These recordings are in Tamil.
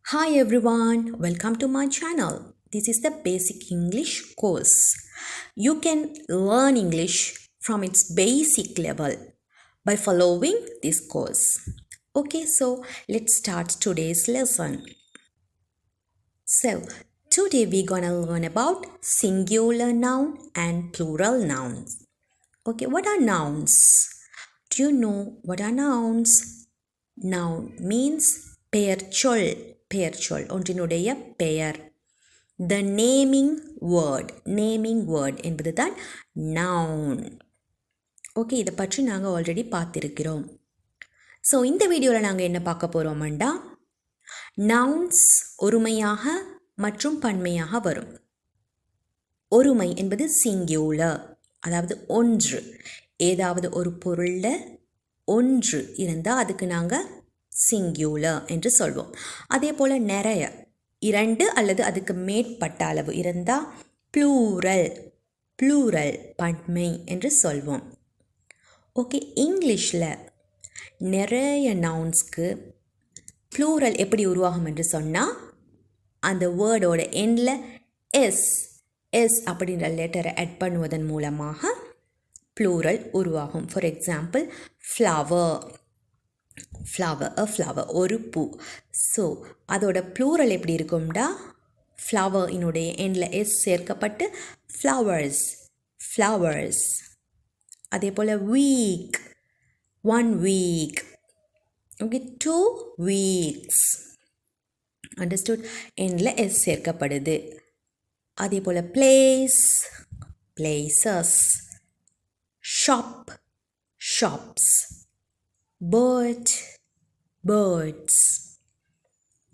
Hi everyone, welcome to my channel. This is the basic English course. You can learn English from its basic level by following this course. Okay, so let's start today's lesson. So, today we're gonna learn about singular noun and plural nouns. Okay, what are nouns? Do you know what are nouns? Noun means பெயர்ச்சொல் ஒன்றினுடைய பெயர். The naming word என்பது தான் noun. ஓகே, இதை பற்றி நாங்கள் ஆல்ரெடி பார்த்திருக்கிறோம். ஸோ இந்த வீடியோவில் நாங்கள் என்ன பார்க்க போகிறோம்டா, நவுன்ஸ் ஒருமையாக மற்றும் பன்மையாக வரும். ஒருமை என்பது சிங்குலர், அதாவது ஒன்று. ஏதாவது ஒரு பொருளில் ஒன்று இருந்தால் அதுக்கு நாங்கள் சிங்குலர் என்று சொல்வோம். அதே போல் நிறைய, இரண்டு அல்லது அதுக்கு மேற்பட்ட அளவு இருந்தால் ப்ளூரல் பன்மை என்று சொல்வோம். ஓகே, இங்கிலீஷில் நிறைய நவுன்ஸ்க்கு ப்ளூரல் எப்படி உருவாகும் என்று சொன்னால், அந்த வேர்டோட எண்டில் எஸ் அப்படின்ற லெட்டரை ஆட் பண்ணுவதன் மூலமாக ப்ளூரல் உருவாகும். ஃபார் எக்ஸாம்பிள், ஃப்ளவர் ஒரு பூ. ஸோ அதோட ப்ளூரல் எப்படி இருக்கும்டா, ஃப்ளவரினுடைய எண்டில் எஸ் சேர்க்கப்பட்டு ஃப்ளவர்ஸ். அதே போல் week, 1 week. Okay, 2 weeks. Understood, எண்டில் எஸ் சேர்க்கப்படுது. அதே போல் places, shops, birds,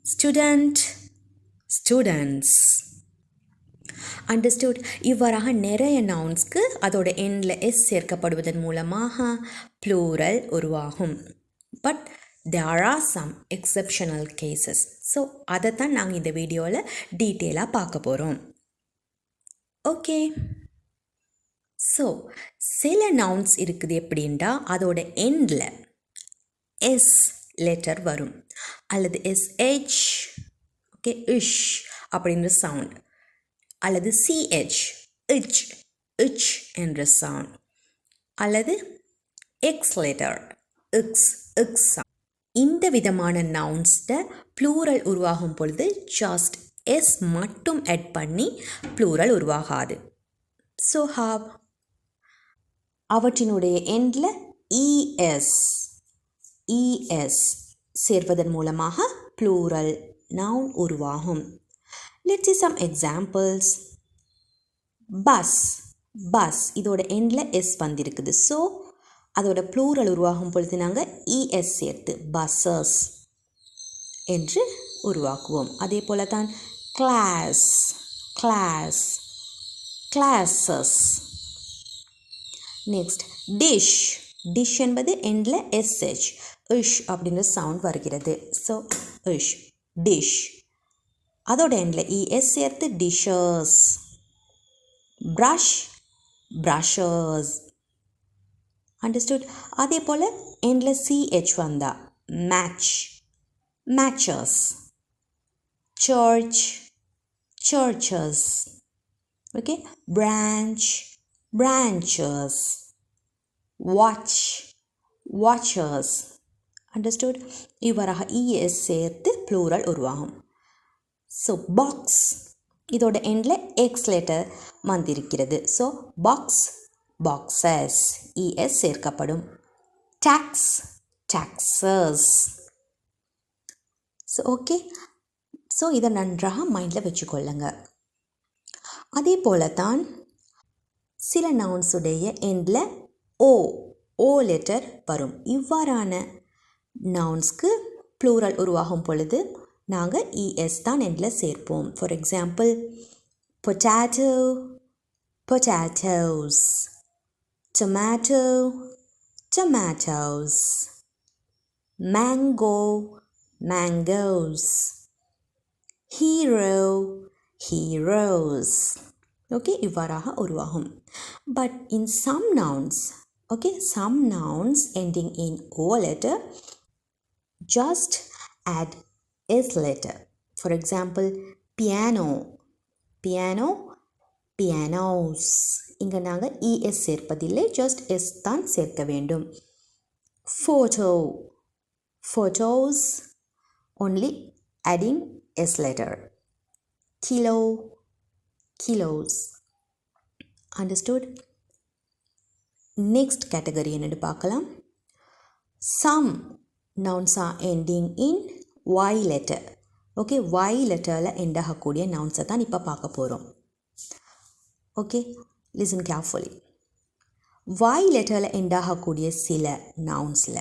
students. Understood. இவ்வாறாக நிறைய நவுன்ஸ்க்கு அதோட எண்டில் எஸ் சேர்க்கப்படுவதன் மூலமாக ப்ளூரல் உருவாகும். But there are some exceptional cases. So அதைத்தான் நாங்கள் இந்த வீடியோவில் டீட்டெயிலாக பார்க்க போகிறோம். ஓகே, ஸோ சில நவுன்ஸ் இருக்குது எப்படின்டா, அதோட எண்டில் எஸ் லெட்டர் வரும், அல்லது எஸ்ஹெச், ஓகே, இஷ் அப்படின்ற சவுண்ட், அல்லது சிஹெச், இச் என்ற சவுண்ட், அல்லது எக்ஸ் லெட்டர், இக்ஸ் சவுண்ட். இந்த விதமான நவுன்ஸில் ப்ளூரல் உருவாகும் பொழுது ஜஸ்ட் எஸ் மட்டும் ஆட் பண்ணி ப்ளூரல் உருவாகாது. ஸோ ஹாவ் அவற்றினுடைய எண்டில் இஎஸ் சேர்வதன் மூலமாக ப்ளூரல் நவுன் உருவாகும். Let's see some examples. Bus இதோட எண்டில் எஸ் வந்திருக்குது. ஸோ அதோட ப்ளூரல் உருவாகும் பொழுது நாங்கள் இஎஸ் சேர்த்து பஸ்ஸஸ் என்று உருவாக்குவோம். அதே போல தான் கிளாஸஸ். நெக்ஸ்ட் டிஷ் என்பது எண்டில் எஸ்ஹெச், இஷ் அப்படின்ற சவுண்ட் வருகிறது. So dish. அதோட எண்டில் இஎஸ் சேர்த்து டிஷஸ். ப்ரஷஸ். அண்டர்ஸ்டுட். அதே போல் எண்டில் சிஹெச் வந்தா matches. Churches. Okay, branches. Watches. Understood. இவ்வாறாக இஎஸ் சேர்த்து ப்ளூரல் உருவாகும். ஸோ பாக்ஸ் இதோட எண்டில் எக்ஸ் லெட்டர் வந்திருக்கிறது. ஸோ பாக்ஸஸ், இஎஸ் சேர்க்கப்படும். டாக்ஸஸ். ஸோ ஓகே, ஸோ இதை நன்றாக மைண்டில் வச்சுக்கொள்ளுங்க. அதே போல தான் சில நவுன்ஸுடைய எண்டில் ஓ லெட்டர் வரும். இவ்வாறான நவுன்ஸ்க்கு ப்ளூரல் உருவாகும் பொழுது நாங்கள் இஎஸ் தான் எண்டில் சேர்ப்போம். For example, potatoes, tomatoes, mangoes, heroes. Okay, இவ்வாறாக உருவாகும். But in some nouns ending in O letter, just add S letter. For example, piano, piano, pianos. இங்கே நாங்கள் es சேர்ப்பதில்லை, just s தான் சேர்க்க வேண்டும். Photo, photos, only adding s letter. Kilo, kilos. Understood? Next category என்னன்னு பார்க்கலாம். Some nouns are ending in y letter. Okay, y letterல end ஆகக்கூடிய nouns தான் இப்போ பார்க்க போகிறோம். Okay, listen carefully. Y letterல end ஆகக்கூடிய சில nounsல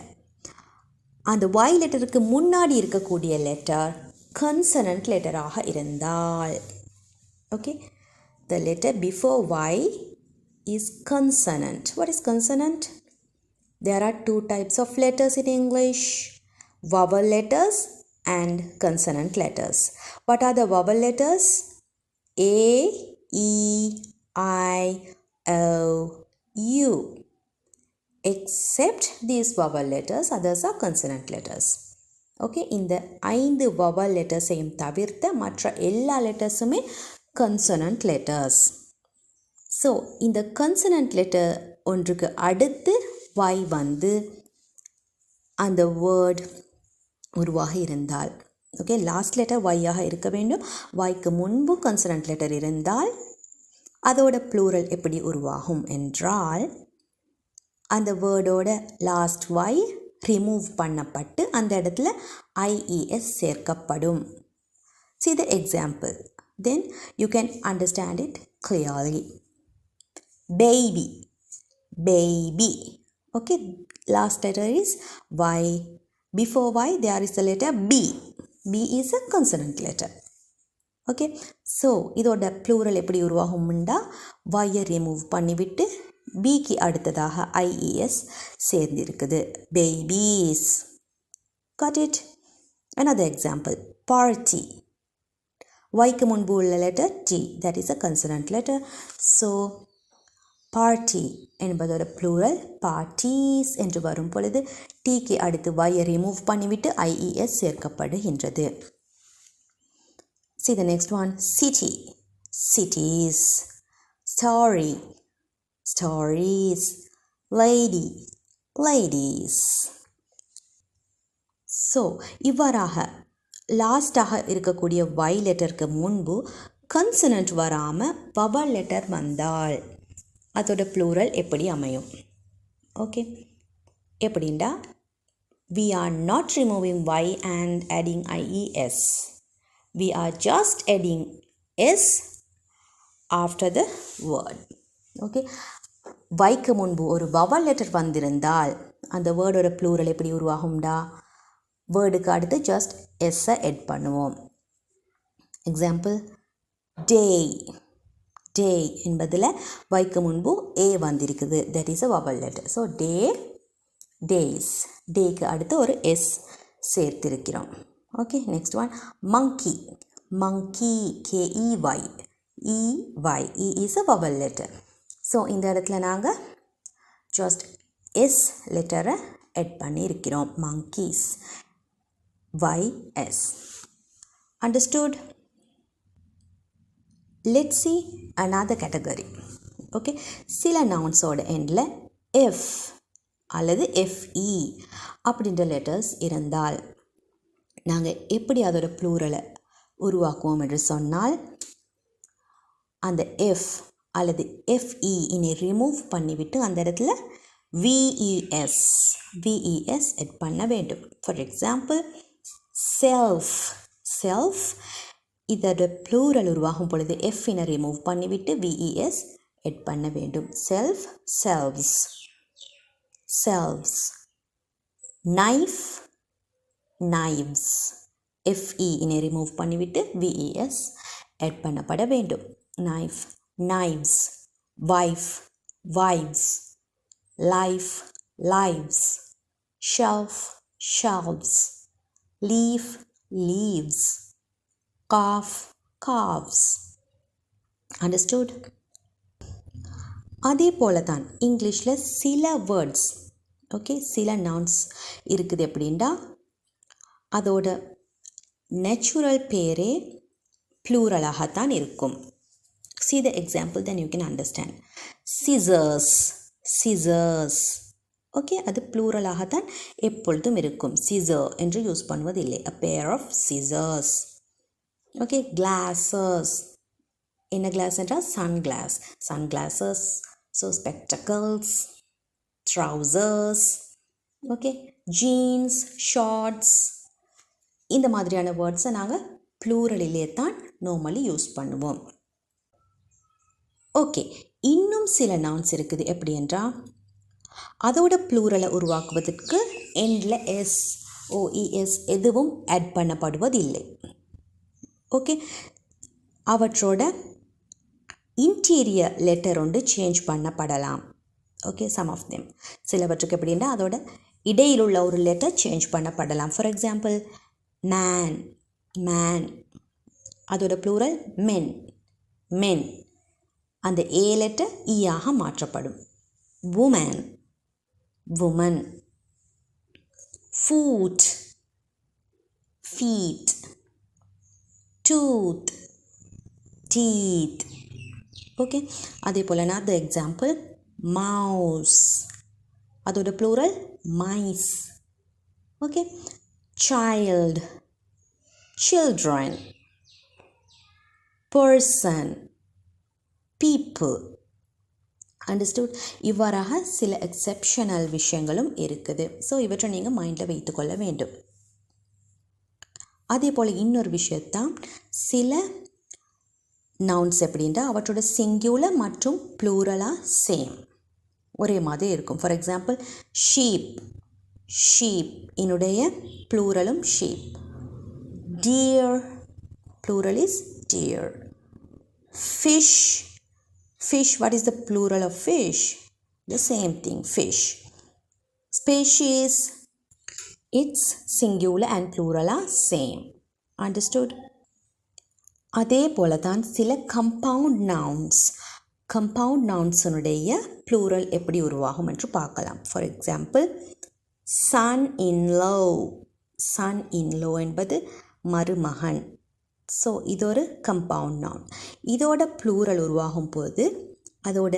அந்த y letterக்கு முன்னாடி இருக்கக்கூடிய லெட்டர் consonant லெட்டராக இருந்தால், okay, the letter before y is consonant. What is consonant? There are two types of letters in English, vowel letters and consonant letters. What are the vowel letters? A, E, I, O, U. Except these vowel letters, others are consonant letters. Okay, இந்த 5 vowel letters ஐயும் தவிர்த்த மற்ற எல்லா லெட்டர்ஸுமே consonant letters. ஸோ இந்த consonant letter ஒன்றுக்கு அடுத்து y வந்து அந்த வேர்ட் உருவாக இருந்தால், ஓகே, லாஸ்ட் லெட்டர் y ஆக இருக்க வேண்டும். yக்கு முன்பு consonant letter இருந்தால் அதோட ப்ளூரல் எப்படி உருவாகும் என்றால், அந்த வேர்டோட லாஸ்ட் y ரிமூவ் பண்ணப்பட்டு அந்த இடத்துல ies சேர்க்கப்படும். See the example, then you can understand it clearly. Baby, baby. Okay, last letter is y. Before y there is the letter b. b is a consonant letter. Okay, so இதோட ப்ளூரல் எப்படி உருவாகும்னா y ரிமூவ் பண்ணிவிட்டு bக்கு அடுத்ததாக ies சேர்ந்திருக்குது. Babies. Got it? Another example, party. yக்கு முன்பு உள்ள letter t, that is a consonant letter. So party என்பதோட ப்ளூரல் parties என்று வரும் பொழுது tக்கு அடுத்து y ரிமூவ் பண்ணிவிட்டு ies சேர்க்கப்படுகின்றது. See the next one, city, cities. Story, stories. Lady, ladies. So இவ்வாறாக லாஸ்டாக இருக்கக்கூடிய y லெட்டருக்கு முன்பு கன்சனன்ட் வராமல் வவல் லெட்டர் வந்தால் அதோட ப்ளூரல் எப்படி அமையும்? ஓகே, எப்படின்னா we are not removing y and adding ies. We are just adding s after the word. Okay, yக்கு முன்பு ஒரு வவல் லெட்டர் வந்திருந்தால் அந்த வேர்டோட ப்ளூரல் எப்படி உருவாகும்டா? வேர்டுக்கு அடுத்து ஜஸ்ட் எஸ்ஸை எட் பண்ணுவோம். எக்ஸாம்பிள், டே. டே என்பதில் yக்கு முன்பு a வந்திருக்குது, that is a vowel letter. So day, days. டேக்கு அடுத்து ஒரு எஸ் சேர்த்திருக்கிறோம். Okay, next one, monkey. Monkey, KEY. EY, E is a vowel letter. So இந்த இடத்துல நாங்கள் ஜஸ்ட் எஸ் லெட்டரை எட் பண்ணியிருக்கிறோம். monkeys, YS. Understood? Let's see another category. Okay, சில நவுன்ஸோட எண்டில் F அல்லது FE அப்படின்ற லெட்டர்ஸ் இருந்தால் நாங்கள் எப்படி அதோட ப்ளூரலை உருவாக்குவோம் என்று சொன்னால், அந்த F அல்லது FE இனை ரிமூவ் பண்ணிவிட்டு அந்த இடத்துல VES எட் பண்ண வேண்டும். For example, self. செல்ஃப் இதோட ப்ளூரல் உருவாகும் பொழுது எஃப்இனை ரிமூவ் பண்ணிவிட்டு VES எட் பண்ண வேண்டும். Self, selves. Selves. Knife, knives. FE இனை ரிமூவ் பண்ணிவிட்டு VES எட் பண்ணப்பட வேண்டும். Knife, knives. Wife, wives. Life, lives. Shelf, shelves. Leaf, leaves. Calf, calves. Understood? அதே போல தான் இங்கிலீஷில் சில வேர்ட்ஸ், ஓகே, சில நவுன்ஸ் இருக்குது. எப்படின்னா அதோட நேச்சுரல் பேரே ப்ளூரலாகத்தான் இருக்கும். See the example, then you can understand. Scissors, scissors. Okay, அது ப்ளூரலாகத்தான் எப்பொழுதும் இருக்கும். scissor என்று யூஸ் பண்ணுவதில்லை. a pair of scissors. Okay, glasses. என்ன கிளாஸ் என்றால் sunglass, sunglasses. so spectacles, trousers. Okay, jeans, shorts. இந்த மாதிரியான வேர்ட்ஸை நாங்கள் ப்ளூரலிலே தான் நார்மலி யூஸ் பண்ணுவோம். ஓகே, இன்னும் சில நவுன்ஸ் இருக்குது. எப்படி என்றால் அதோட ப்ளூரலை உருவாக்குவதற்கு எண்டில் எஸ் ஓஇஎஸ் எதுவும் ஆட் பண்ணப்படுவதில்லை. ஓகே, அவற்றோட இன்டீரியர் லெட்டர் ஒன்று சேஞ்ச் பண்ணப்படலாம். Okay, some of them. சிலவற்றுக்கு எப்படின்னா அதோட இடையில் உள்ள ஒரு லெட்டர் சேஞ்ச் பண்ணப்படலாம். ஃபார் எக்ஸாம்பிள் மேன், மேன், அதோட ப்ளூரல் மென், மென். அந்த ஏ லெட்டர் ஈயாக மாற்றப்படும். Woman, woman. Foot, feet. Tooth, teeth. Okay, அதே போல் another எக்ஸாம்பிள் மவுஸ், அதோட plural mice. Okay, child, children, person, people. Understood? இவ்வாறாக சில எக்ஸெப்ஷனல் விஷயங்களும் இருக்குது. ஸோ இவற்றை நீங்கள் மைண்டில் வைத்துக்கொள்ள வேண்டும். அதே போல் இன்னொரு விஷயத்தான், சில நவுன்ஸ் எப்படின்னா அவற்றோட சிங்குலர் மற்றும் ப்ளூரலாக சேம், ஒரே மாதிரி இருக்கும். ஃபார் எக்ஸாம்பிள் ஷீப், ஷீப் என்னுடைய ப்ளூரலும் sheep. Deer, plural is deer. Fish, fish, what is the plural of fish? The same thing, fish. Species, its singular and plural are same. Understood? அதே போல தான் சில கம்பவுண்ட் நவுன்ஸ், கம்பவுண்ட் நவுன்ஸனுடைய ப்ளூரல் எப்படி உருவாகும் என்று பார்க்கலாம். For example son in law, son in law என்பது மருமகன். ஸோ இது ஒரு கம்பவுண்ட் நவுன். இதோட ப்ளூரல் உருவாகும் போது அதோட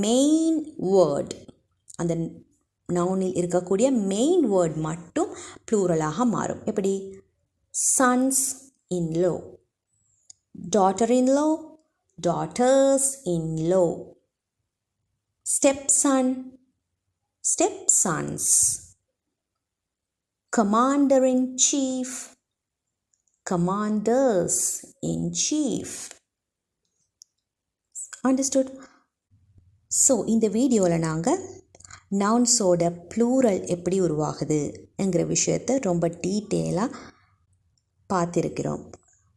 மெயின் வேர்ட், அந்த நவுனில் இருக்கக்கூடிய மெயின் வேர்ட் மட்டும் ப்ளூரலாக மாறும். எப்படி? Sons in law, daughter in law, daughters in law. Step son, step sons. Commander in chief, commanders in chief. Understood? So இந்த வீடியோவில் நாங்கள் நவுன்ஸோட ப்ளூரல் எப்படி உருவாகுது என்கிற விஷயத்தை ரொம்ப டீட்டெயிலாக பார்த்துருக்கிறோம்.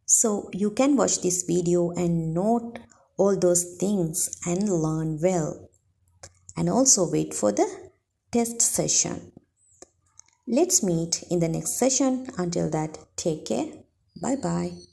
So you can watch this video and note all those things and learn well. And also wait for the test session. Let's meet in the next session. Until that, take care. Bye bye.